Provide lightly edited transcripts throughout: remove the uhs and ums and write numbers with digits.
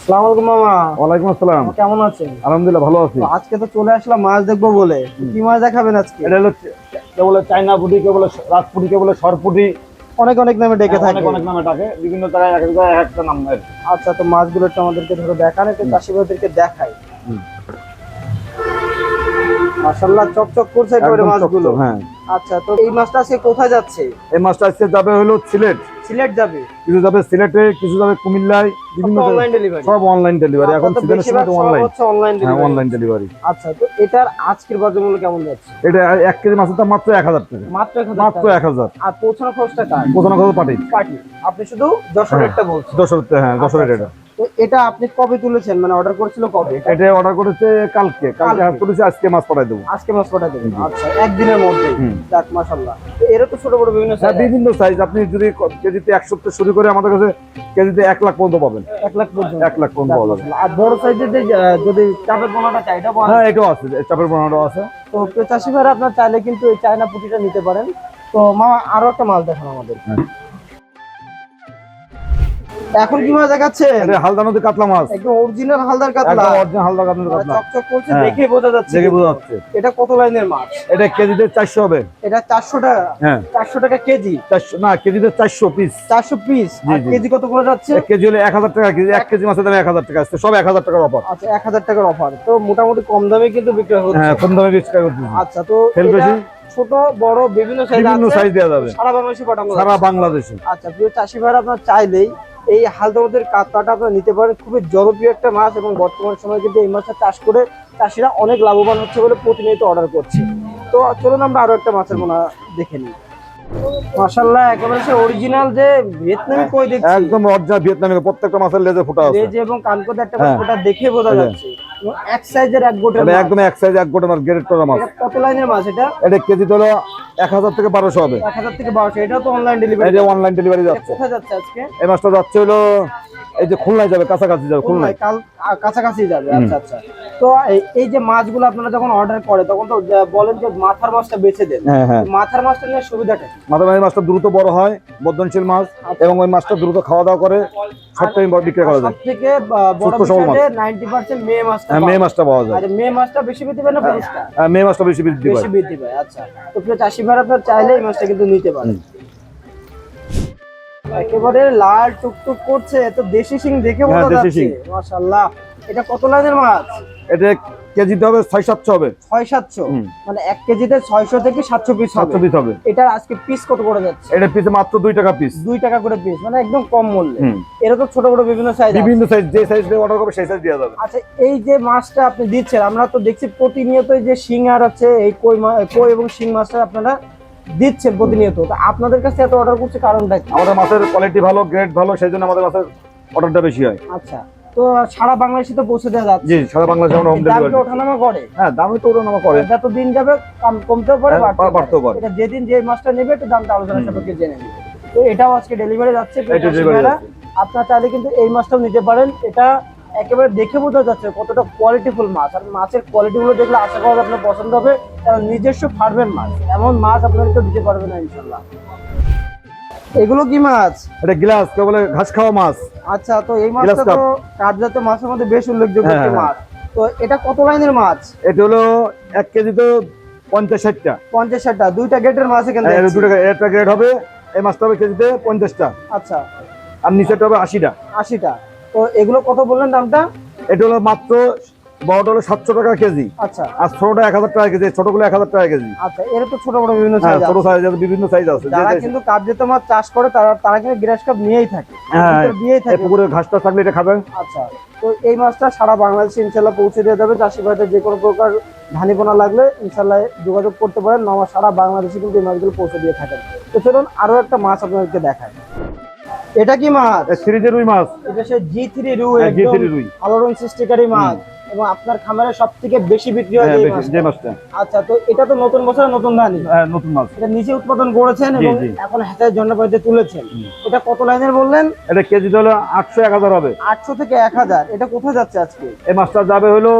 আসসালামু আলাইকুম মামা। ওয়ালাইকুম আসসালাম। কেমন আছেন? আলহামদুলিল্লাহ ভালো আছি। আজকে তো চলে আসলাম মাছ দেখবো বলে। কি মাছ দেখাবেন আজকে? এটা হলো কে বলে চায়না পুঁটি, কে বলে রাজপুঁটি, কে বলে সরপুঁটি। অনেক অনেক নামে ডেকে থাকে। অনেক অনেক নামে ডাকে, বিভিন্ন জায়গায় এক এক জায়গায় এক একটা নাম। আচ্ছা, তো মাছগুলো একটু আমাদেরকে ধরে দেখান, একটু চাষি ভাইদেরকে দেখাই। মাশাআল্লাহ চকচক করছে একেবারে একদম মাছগুলো। চকচক, হ্যাঁ। আচ্ছা, তো এই মাছটা আজকে কোথায় যাচ্ছে? এই মাছটা আজকে যাবে হলো সিলেট। সিলেট যাবে? কিছু যাবে সিলেটে, কিছু যাবে কুমিল্লায়, বিভিন্ন অনলাইন ডেলিভারি? সব অনলাইন ডেলিভারি। এখন সিজনের সময় তো অনলাইন। অনলাইন হ্যাঁ, ডেলিভারি। Online delivery. আচ্ছা, তো এটার আজকের বাজার মূল্য কেমন যাচ্ছে? এটা 1 কেজি মাছের দাম মাত্র 1000 টাকা। মাত্র 1000 মাত্র টাকা? 1000। আর পৌঁছানো খরচটা কার? প্রধান কথা পাটি। পার্টি। আপনি শুধু যশোরেরটা বলছেন? যশোরের, হ্যাঁ যশোরের। এটা তো এটা আপনি কবে তুলেছেন, মানে অর্ডার করেছিল কবে? এটা অর্ডার করেছে কালকে হাত করেছে, আজকে মাছ পাঠাই দেবো। আজকে মাছ পাঠাই দেবেন? আচ্ছা, একদিনের মধ্যে? যাক মাশাআল্লাহ। তো এর তো ছোট বড় বিভিন্ন সাইজ। বিভিন্ন সাইজ। আপনি যদি কেজিতে 100 থেকে শুরু করে আমাদের কাছে কেজিতে 1 লাখ পর্যন্ত পাবেন। 1 লাখ পর্যন্ত? 1 লাখ পর্যন্ত পাওয়া যাবে। আর বড় সাইজের যদি চাপের পোনাটা চাই, এটা পাওয়া যায়? হ্যাঁ, এটাও আছে, চাপের পোনাটাও আছে। তো প্রিয় চাষি ভাইরা, আপনার চাইলে কিন্তু এই চায়না পুঁটিটা নিতে পারেন। তো মা, আরো একটা মাছ দেখান আমাদের। এখন কি মাছ দেখাচ্ছে? এটা হালদা নদী কাতলা মাছ। একদম অরিজিনাল হালদার কাতলা? একদম অরিজিনাল হালদা কাতলা। চকচক করছে, হ্যাঁ, দেখেই বোঝা যাচ্ছে। দেখে বোঝা যাচ্ছে। এটা কত লাইনের মাছ? এটা কেজিতে 400 হবে। এটা 400 টাকা? হ্যাঁ, 400 টাকা কেজি? 400 না, কেজিতে 400 পিস। 400 পিস? আর কেজি কত করে যাচ্ছে? 1 কেজি হলে 1000 টাকা কেজি। 1 কেজি মাছের দাম 1000 টাকা আছে, সব 1000 টাকার অফার। আচ্ছা, 1000 টাকার অফার। তো মোটামুটি কম দামে কিন্তু বিক্রি হচ্ছে। হ্যাঁ, কম দামে বিক্রি করতে। আচ্ছা, তো সেল এটা বেশি, ছোট বড় বিভিন্ন সাইজ আছে? বিভিন্ন সাইজ দেওয়া যাবে। সারা বাংলাদেশে পাঠানো যাবে? সারা বাংলাদেশে। আচ্ছা, প্রিয় চাষি ভাইরা, আপনার চাইলেই এই হালদাবাদের কাতলাটা আপনারা নিতে পারেন। খুবই জনপ্রিয় একটা মাছ, এবং বর্তমান সময়ে কিন্তু এই মাছটা চাষ করে চাষিরা অনেক লাভবান হচ্ছে বলে প্রতিনিয়ত অর্ডার করছে। তো চলুন আমরা আরো একটা মাছের পোনা দেখে নিই। মাশাআল্লাহ, একেবারে সে অরিজিনাল যে ভিয়েতনামি কই দেখছি। একদম অরিজিনাল ভিয়েতনামি। প্রত্যেকটা মাছের লেজে ফোঁটা আছে। লেজ এবং কানকোতে একটা ফোঁটা দেখে বোঝা যাচ্ছে। এক সাইজের এক গোটের এটা মাছ। একদম এক সাইজ, এক গোটা মাছ, গ্রেড করা মাছ। এটা কত লাইনের মাছ এটা? এটা কেজি হলো 1000 থেকে 1200 হবে। 1000 থেকে 1200? এটাও তো অনলাইন ডেলিভারি? এটা অনলাইন ডেলিভারি যাচ্ছে। কোথায় যাচ্ছে আজকে? এই মাছটা যাচ্ছে হলো এই যে খুলনায় যাবে, কাছাকাছি যাবে, খুলনায়। কাল কাছাকাছি যাবে? আচ্ছা আচ্ছা। তো এই যে মাছগুলো আপনারা যখন অর্ডার করে, তখন তো বলেন যে মাথার মাছটা বেছে দেন। হ্যাঁ হ্যাঁ, মাথার মাছটা নিয়ে সুবিধাটা কি? মাছটা দ্রুত বড় হয়, বর্ধনশীল মাছ, এবং ওই মাছটা দ্রুত খাওয়া দাওয়া করে, সব টাইম বিক্রি করা যায়। সবথেকে বড় সুস্থ সবল মাছ। বিষয় 90% মেয়ে মাছটা। হ্যাঁ, মেয়ে মাছটা পাওয়া যায়। আচ্ছা, মেয়ে মাছটা বেশি বৃদ্ধি পায় না পুরুষটা? মেয়ে মাছটা বেশি বৃদ্ধি পায়। বেশি বৃদ্ধি পায়। আচ্ছা, তো প্রিয় চাষি ভাইরা, আপনারা চাইলে এই মাছটা কিন্তু নিতে পারেন। একেবারে লাল টুকটুক করছে, তো দেশি শিং দেখে বোঝা দেশি যাচ্ছে। শিং। মাশাআল্লাহ। এটা কত লাইনের মাছ? এটা কেজিতে হবে 600-700 হবে। 600-700? মানে 1 কেজিতে 600 থেকে 700 পিস হবে? 700 পিস হবে। এটার আজকে পিস কত করে যাচ্ছে? এটা পিসে মাত্র 2 টাকা পিস। 2 টাকা করে পিস, মানে একদম কম মূল্যে। এরা তো ছোট বড় বিভিন্ন সাইজ? বিভিন্ন সাইজ, যে সাইজ দিয়ে অর্ডার করবে সেই সাইজ দেওয়া যাবে। আচ্ছা, এই যে মাছটা আপনি দিচ্ছেন, আমরা তো দেখছি প্রতিনিয়ত যে শিং আর হচ্ছে এই কই এবং শিং মাছটা আপনারা দিচ্ছেন প্রতিনিয়ত। তো আপনাদের কাছে এত অর্ডার করছে কারণটা কি? আমাদের মাছের কোয়ালিটি ভালো, গ্রেড ভালো, সেই জন্য আমাদের মাছের অর্ডারটা বেশি হয়। আচ্ছা, তো সারা বাংলাদেশে তো পৌঁছে দেওয়া যাচ্ছে? জি, সারা বাংলাদেশে আমরা হোম দাম ডেলিভারি। কি ওঠানামা করে? হ্যাঁ, দামে তো ওঠানামা করে। যত দিন যাবে কমতেও পারে, বাড়তেও পারে। এটা যেদিন যে মাছটা নেবে একটু দামটা আলোচনা সাপেক্ষে জেনে নেবে। তো এটাও আজকে ডেলিভারি যাচ্ছে। আপনারা চাইলে কিন্তু এই মাছটাও নিতে পারেন। এটা একেবারে দেখে বোঝা যাচ্ছে কতটা কোয়ালিটিফুল মাছ। আর মাছের কোয়ালিটি গুলো দেখলে আশা করা যায় আপনার পছন্দ হবে, কারণ নিজস্ব ফার্মের মাছ, এমন মাছ আপনারা তো দিতে পারবেন না ইনশাল্লাহ। এগুলো কি মাছ? এটা গ্লাস, কে বলে ঘাস খাওয়া মাছ। আচ্ছা, তো এই মাছটা তো কাঠজাতীয় মাছের মধ্যে বেশ উল্লেখযোগ্য একটি মাছ। তো এটা কত লাইনের মাছ? এটা হলো 1 কেজি তো 50-60টা। 50-60টা? 2টা গ্রেডের মাছ এখানে? 2 টাকা একটা গ্রেড হবে। এই মাছটা হবে কেজিতে 50টা। আচ্ছা, আর নিচেটা হবে 80টা। 80টা? তো এগুলো কত বললেন দামটা? এটা হলো মাত্র বড়টা হলো 700 টাকা কেজি। আচ্ছা, আর ছোটটা 1000 টাকা কেজি। ছোটগুলো 1000 টাকা কেজি। আচ্ছা, এর তো ছোট বড় বিভিন্ন হ্যাঁ, সাইজ ছোট আছে। সাইজ আছে, বিভিন্ন সাইজ আছে। যারা কিন্তু কাঠজাতীয় মাছ চাষ করে তারা কিন্তু গ্রাস কাপ নিয়েই থাকে, হ্যাঁ, দিয়েই থাকে। পুকুরে ঘাসটা থাকলে এটা খাবেন। আচ্ছা, তো এই মাছটা সারা বাংলাদেশে ইনশাল্লাহ পৌঁছে দেওয়া যাবে। চাষি ভাইদের যে কোনো প্রকার ধানিপোনা লাগলে ইনশাল্লাহ যোগাযোগ করতে পারেন। মামা সারা বাংলাদেশে কিন্তু এই মাছগুলো পৌঁছে দিয়ে থাকেন। তো চলুন আরো একটা মাছ আপনাদেরকে দেখায়। এটা কি মাছ? সিরিজের রুই মাছ। এটা সে G3 রুই, G3 রুই। আলোড়ন সৃষ্টিকারী মাছ, এবং আপনার খামারে সবথেকে বেশি বিক্রি হয় যে মাছটা। আচ্ছা, তো এটা তো নতুন বছর নতুন ধানি? হ্যাঁ, নতুন মাছ। এটা নিজে উৎপাদন করেছেন এবং এখন হাতের জন্য পাইতে তুলেছেন। এটা কত লাইনের বললেন? এটা কেজি হলো 800-1000 হবে। 800 থেকে 1000? এটা কোথায় যাচ্ছে আজকে? এই মাছটা যাবে হলো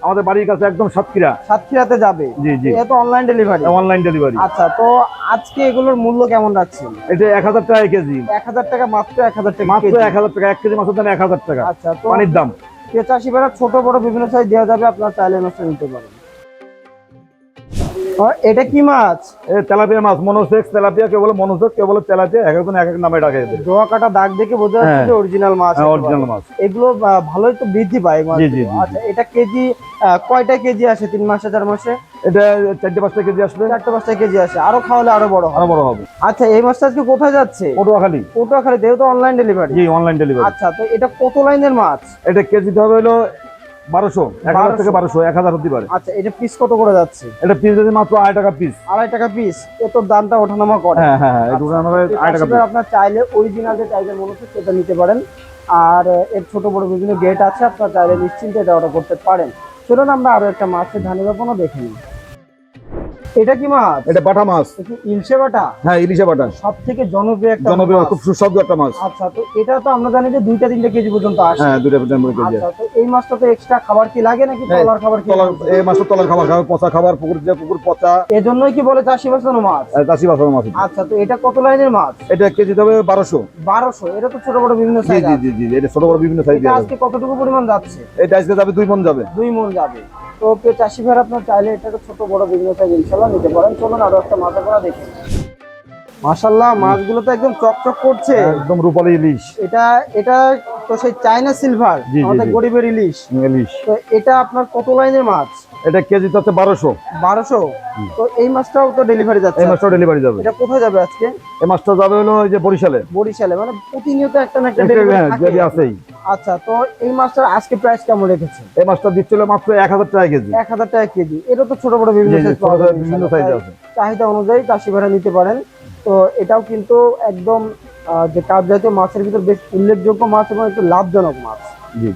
আমাদের বাড়ির কাছে একদম সাতক্ষীরাতে যাবে। জি জি, এটা তো অনলাইন ডেলিভারি। Online delivery. আচ্ছা, তো আজকে এগুলোর মূল্য কেমন রাখছেন? এটা 1000 টাকা কেজি। 1000 টাকা, মাত্র 1000 টাকা মাত্র কেজি। 1000 টাকা, 1 কেজি মাছের দাম 1000 টাকা। আচ্ছা, তো পানির দাম। চাষি ভাইরা ছোট বড় বিভিন্ন সাইজ দেওয়া যাবে, আপনার চাইলে মাছটা নিতে পারেন। এটা কি মাছ? তেলাপিয়া মাছ, মনোসেক্স তেলাপিয়া, কেউ বলে মনোসেক্স, কেউ বলে তেলাপিয়া, এক একজন এক এক নামে ডাকে এদের। ডোয়া কাটা দাগ দেখে বোঝা যাচ্ছে যে অরিজিনাল মাছ। অরিজিনাল মাছ। এগুলো ভালোই তো বৃদ্ধি পায় মাছ। জি জি। আচ্ছা, এটা কেজি কয়টা কেজি আসে 3 মাসে 4 মাসে? এটা 4-5 কেজি আসবে। 4-5 কেজি আসে, আরো খাওয়ালে আরো বড় হবে। আরো বড় হবে। আচ্ছা, এই মাছটা আজকে কোথায় যাচ্ছে? পটুয়াখালী। পটুয়াখালী, যেহেতু অনলাইন ডেলিভারি। জি, অনলাইন ডেলিভারি। আচ্ছা, তো এটা কত লাইনের মাছ? এটা কেজিতে হবে হলো 1200, 1000 থেকে 1200, 1000 হতে পারে। আচ্ছা, এটা পিস কত করে যাচ্ছে? এটা পিস যদি মাত্র 2.5 টাকা পিস। 2.5 টাকা পিস। এত দামটা ওঠানামা করে। হ্যাঁ হ্যাঁ, এটা আমরা 2.5 টাকা পিস। আপনার চাইলে অরিজিনাল যে টাইপের মনে হচ্ছে সেটা নিতে পারেন। আর এর ছোট বড় বিভিন্ন গেট আছে, আপনার চাইলে নিশ্চিন্তে এটা অর্ডার করতে পারেন। চলুন আমরা আরো একটা মাছের ধানি বাপনও দেখে নিই। এটা কি মাছ? এটা বাটা মাছ। ইলশে বাটা। হ্যাঁ, ইলিশে বাটা। সব থেকে জনপ্রিয় একটা জনপ্রিয়, মাছ। খুব সুস্বাদু একটা মাছ। আচ্ছা, তো এটা তো আমরা জানি যে 2-3 কেজি পর্যন্ত আসে। হ্যাঁ, 2 কেজি। আচ্ছা, তো এই মাছটা তো এক্সট্রা খাবার কি লাগে নাকি তলার খাবার কি? এই মাছটা তলার খাবার খাবে, পচা খাবার, পুকুর পচা। এজন্যই কি বলে চাষি বাঁচানো মাছ? চাষি বাসানো মাছ। আচ্ছা, তো এটা কত লাইনের মাছ? এটা কেজি হবে 1200। 1200। এটা তো ছোট বড় বিভিন্ন জি সাইজ। জি জি জি, এটা ছোট বড় বিভিন্ন সাইজ। এটা আজকে কতটুকু পরিমাণ যাচ্ছে? এটা আজকে যাবে 2 মণ যাবে। 2 মণ যাবে। তো প্রিয় চাষি ভাইরা, আপনার চাইলে এটাকে ছোট বড় বিভিন্ন সাইজ ইনশাআল্লাহ নিতে পারেন। চলুন আরো একটা মাছের পোনা দেখি। মাশাআল্লাহ, মাছগুলো তো একদম চকচক করছে। একদম রূপালী ইলিশ। এটা তো সেই চায়না সিলভার, জি, জি, আমাদের জি। গরিবের ইলিশ। ইলিশ। তো এটা আপনার কত লাইনের মাছ? এটা কেজি হচ্ছে 1200। 1200। তো এই মাছটাও তো ডেলিভারি যাচ্ছে? এই মাছটা ডেলিভারি যাবে। এটা কোথায় যাবে আজকে? এই মাছটা যাবে হলো ওই যে বরিশালে। বরিশালে, মানে প্রতিনিয়ত একটা না একটা ডেলিভারি থাকে। আছেই। আচ্ছা, তো এই মাছটার আজকে প্রাইস কেমন রেখেছেন? এই মাছটা দিচ্ছিল মাত্র 1000 টাকা কেজি। 1000 টাকা কেজি। এটা তো ছোট বড় বিভিন্ন সাইজ পাওয়া যায়, বিভিন্ন সাইজ আছে। চাহিদা অনুযায়ী চাষি ভাইরা নিতে পারেন। তো এটাও কিন্তু একদম যে কাপ জাতীয় মাছের ভিতর বেশ উল্লেখযোগ্য মাছ এবং একটু লাভজনক মাছ। জি।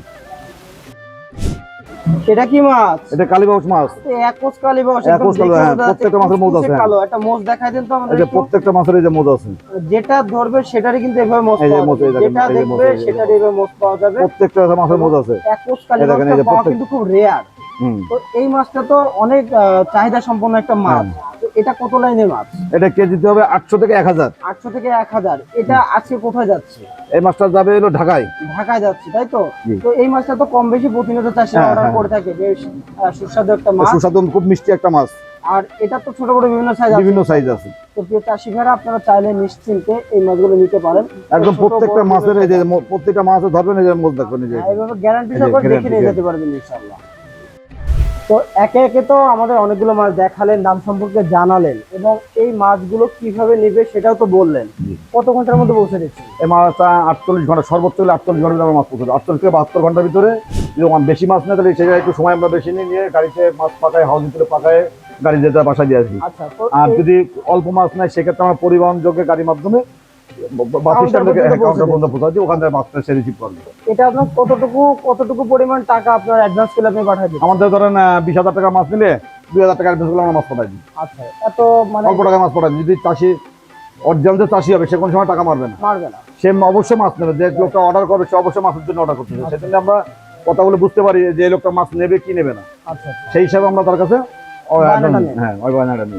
এটা কি মাছ? এটা কালীবাউস মাছ। একোষ কালীবাউস। একোষ কালী, হ্যাঁ, প্রত্যেকটা মাছের মোজ আছে। কালো একটা মোজ দেখাই দেন তো আমাদের। এই যে প্রত্যেকটা মাছের এই যে মোজ আছে। যেটা ধরবে সেটারই কিন্তু এভাবে মোজ এই যে পাওয়া মোজ, যাবে। এই দেখেন, যেটা এই যে মোজ, দেখবে এই যে সেটারই এভাবে মোজ পাওয়া যাবে। প্রত্যেকটা মাছের মোজ আছে। একোষ কালীবাউস পাওয়া কিন্তু খুব রেয়ার। তো এই মাছটা তো অনেক চাহিদা সম্পন্ন একটা মাছ। তো এটা কত লাইনের মাছ? এটা কেজিতে হবে 800 থেকে 1000। 800 থেকে 1000। এটা আজকে কোথায় যাচ্ছে? এই মাছটা যাবে হলো ঢাকায়। ঢাকায় যাচ্ছে, তাই তো? তো এই মাছটা তো কম বেশি প্রতিনিয়ত চাষিরা অর্ডার করে থাকে। বেশ সুস্বাদু একটা মাছ। সুস্বাদু, খুব মিষ্টি একটা মাছ। আর এটা তো ছোট বড় বিভিন্ন সাইজ আছে। বিভিন্ন সাইজ আছে। তো প্রিয় চাষি ভাইরা, আপনারা চাইলে নিশ্চিন্তে এই মাছগুলো নিতে পারেন। একদম প্রত্যেকটা মাছের এই যে প্রত্যেকটা মাছ ধরবেন, এই যে মোজ দেখবেন, এই যে এইভাবে গ্যারান্টি সহকারে দেখে নিয়ে যেতে পারবেন ইনশাআল্লাহ। তো একে একে তো আমাদের অনেকগুলো মাছ দেখালেন, দাম সম্পর্কে জানালেন, এবং এই মাছগুলো কিভাবে নেবে সেটাও তো বললেন। কত ঘন্টার মধ্যে পৌঁছে দিচ্ছি? এই মাছটা 48 ঘন্টা, সর্বোচ্চ হলে 48 ঘন্টার মাছ পৌঁছে। 48 থেকে 72 ঘন্টার ভিতরে। যদি বেশি মাছ না তাহলে সেটা একটু সময় আমরা বেশি নিয়ে গাড়িতে মাছ পাকায়, হাউস ভিতরে পাকায়, গাড়ি যেতে বাসায় দিয়ে আসি। আচ্ছা, তো আর যদি অল্প মাছ নাই সেক্ষেত্রে আমরা পরিবহন যোগ্য গাড়ির মাধ্যমে ওখান থেকে মাছটা সে রিসিভ করবে। এটা আপনার কতটুকু পরিমাণ টাকা আপনার অ্যাডভান্স করে আপনি পাঠিয়ে দিন? আমাদের ধরেন 20,000 টাকা মাছ নিলে 2,000 টাকা অ্যাডভান্স করলে আমরা মাছ পাঠাই দিই। আচ্ছা, এত মানে অল্প টাকা মাছ পাঠাই দিই। যদি চাষি অরিজিনাল যে চাষি হবে সে কোনো সময় টাকা মারবে না। সে অবশ্যই মাছ নেবে। যে লোকটা অর্ডার করবে সে অবশ্যই মাছের জন্য অর্ডার করতে হবে। সেজন্য আমরা কথা বলে বুঝতে পারি যে লোকটা মাছ নেবে কি নেবে না। আচ্ছা, সেই হিসাবে আমরা তার কাছে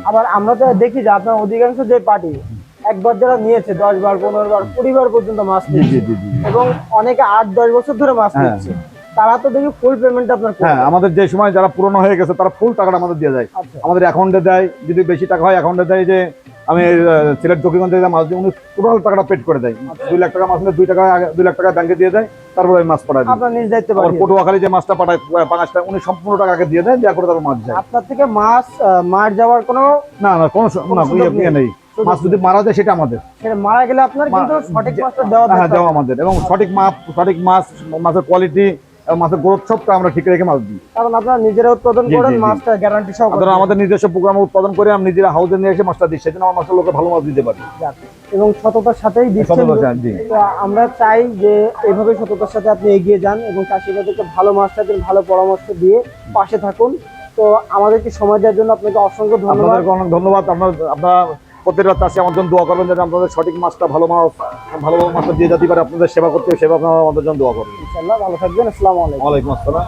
আবার আমরা তো দেখি যে আপনার অধিকাংশ যে পার্টি একবার যারা নিয়েছে 10 বার 15 বার 20 বার পর্যন্ত মাছ নিচ্ছে, এবং অনেকে 8-10 বছর ধরে মাছ নিচ্ছে, তারা তো দেখি ফুল পেমেন্ট আপনার। হ্যাঁ, আমাদের যে সময় যারা পুরনো হয়ে গেছে তারা ফুল টাকাটা আমাদের দিয়ে যায়। আমাদের অ্যাকাউন্টে দেয়। যদি বেশি টাকা হয় অ্যাকাউন্টে দেয়। যে আমি সিলেট জকিগঞ্জ থেকে মাছ দিয়ে উনি টোটাল টাকাটা পেড করে দেয়। 2 লাখ টাকা মাছ নিলে 2 লাখ টাকা ব্যাংকে দিয়ে দেয়। তারপরে আমি মাছ পাঠাই দিই। আপনার নিজ দায়িত্বে পটুয়াখালী যে মাছটা পাঠায় 5টা, উনি সম্পূর্ণ টাকা আগে দিয়ে দেয়, দেওয়া করে তারপর মাছ যায়। আপনার থেকে মাছ মার যাওয়ার কোনো কোনো নেই। মাছ যদি মারা যায় সেটা আমাদের। সেটা মারা গেলে আপনার কিন্তু সঠিক মাছটা দেওয়া আমাদের, এবং সঠিক মাছ, সঠিক মাছ, মাছের কোয়ালিটি, মাছের গ্রোথ সবটা আমরা ঠিক রেখে মাছ দিই। কারণ আপনারা নিজেরা উৎপাদন করেন, মাছটা গ্যারান্টি সহকারে। আমাদের নিজস্ব প্রোগ্রাম উৎপাদন করে আমরা নিজেরা হাউসে নিয়ে এসে মাছটা দিই। সেজন্য আমার মাছের লোকে ভালো মাছ দিতে পারি এবং সততার সাথেই দিচ্ছেন। আমরা চাই যে এইভাবে সততার সাথে আপনি এগিয়ে যান এবং চাষিবাদেরকে ভালো মাছটা দিন, ভালো পরামর্শ দিয়ে পাশে থাকুন। তো আমাদেরকে সময় দেওয়ার জন্য আপনাকে অসংখ্য ধন্যবাদ। ধন্যবাদ। আপনারা প্রত্যেকটা চাষি আমার জন্য দোয়া করবেন যাতে আপনাদের সঠিক মাছটা ভালো মাছটা দিয়ে যেতে পারে। আপনাদের সেবা করতে, সেবা আপনারা আমাদের জন্য দোয়া করবেন। ইনশাআল্লাহ ভালো থাকবেন। আসসালামু আলাইকুম। ওয়ালাইকুম আসসালাম।